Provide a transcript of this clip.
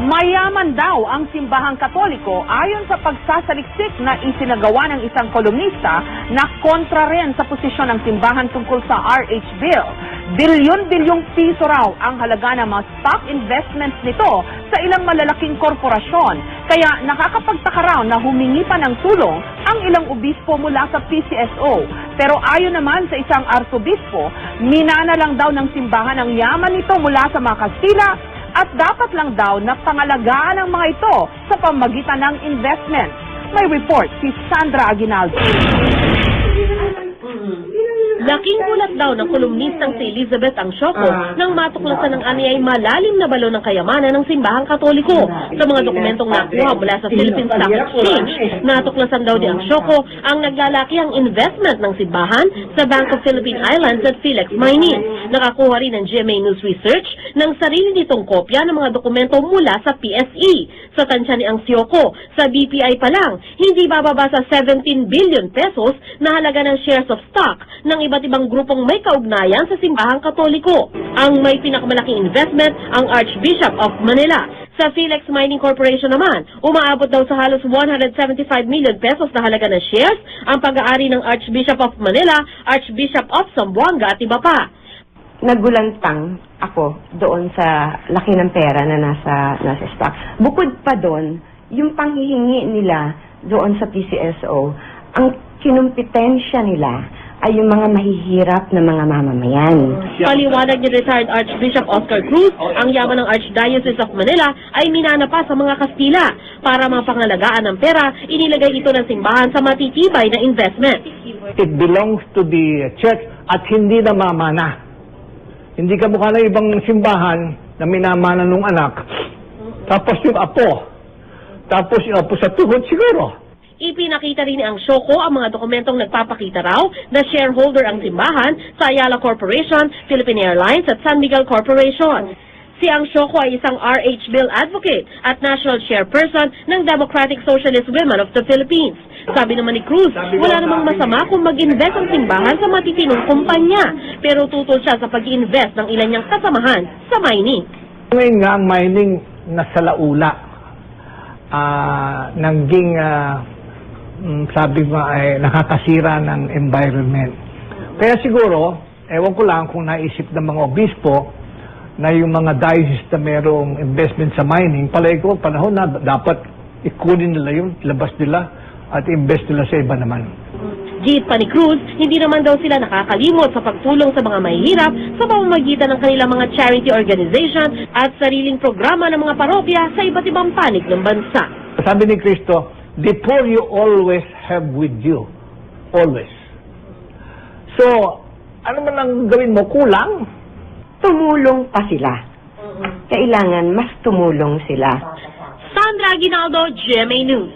Mayaman daw ang simbahang Katoliko ayon sa pagsasaliksik na isinagawa ng isang kolumnista na kontra rin sa posisyon ng simbahan tungkol sa RH Bill. Bilyon-bilyong piso raw ang halaga ng mga stock investments nito sa ilang malalaking korporasyon. Kaya nakakapagtaka raw na humingi pa ng tulong ang ilang obispo mula sa PCSO. Pero ayon naman sa isang arsobispo, minana lang daw ng simbahan ang yaman nito mula sa mga Kastila at dapat lang daw na pangalagaan ang mga ito sa pamagitan ng investment. May report si Sandra Aguinaldo. Laking gulat daw ng kolumnistang si Elizabeth Angsioco nang matuklasan ng anyay malalim na balon ng kayamanan ng simbahang Katoliko. Sa mga dokumentong nakuha mula sa Philippine Stock Exchange, natuklasan daw ni Angsioco ang naglalakihang investment ng simbahan sa Bank of Philippine Islands at Philex Mining. Nakakuha rin ng GMA News Research ng sarili nitong kopya ng mga dokumento mula sa PSE. Sa tansya ni Angsioco, sa BPI pa lang, hindi bababa sa 17 billion pesos na halaga ng shares of stock ng iba't ibang grupong may kaugnayan sa simbahang Katoliko. Ang may pinakamalaking investment ang Archbishop of Manila. Sa Philex Mining Corporation naman, umaabot daw sa halos 175 million pesos na halaga ng shares ang pag-aari ng Archbishop of Manila, Archbishop of Zamboanga at iba pa. Nagulantang ako doon sa laki ng pera na nasa stock. Bukod pa doon, yung panghihingi nila doon sa PCSO, ang kinumpitensya nila ay yung mga mahihirap na mga mamamayan. Paliwanag ni retired Archbishop Oscar Cruz, ang yaman ng Archdiocese of Manila ay minana pa sa mga Kastila. Para mapangalagaan ng pera, inilagay ito ng simbahan sa matitibay na investment. It belongs to the church at hindi na mamana. Hindi ka mukha ng ibang simbahan na minamana nung anak. Tapos yung apo. Tapos yung apo sa tuhod siguro. Ipinakita rin ni Angsioco ang mga dokumentong nagpapakita raw na shareholder ang simbahan sa Ayala Corporation, Philippine Airlines at San Miguel Corporation. Si Angsioco ay isang RH Bill advocate at national chairperson ng Democratic Socialist Women of the Philippines. Sabi naman ni Cruz, wala namang masama kung mag-invest ang simbahan sa matitinong kumpanya, pero tutol siya sa pag-invest ng ilan niyang kasamahan sa mining. Ngayon nga ang mining nasa laula. Naging sabi ko ay nakakasira ng environment. Kaya siguro, ewan ko lang kung naisip ng mga obispo na yung mga diocese na merong investment sa mining, palagi ko panahon na dapat ikunin nila yung labas nila at invest nila sa iba naman. Git pa ni Cruz, hindi naman daw sila nakakalimot sa pagtulong sa mga mahihirap sa pamamagitan ng kanilang mga charity organization at sariling programa ng mga parokya sa iba't ibang panig ng bansa. Sabi ni Cristo, the poor you always have with you. Always. So, ano man ang gawin mo, kulang? Tumulong pa sila. Kailangan mas tumulong sila. Sandra Aguinaldo, GMA News.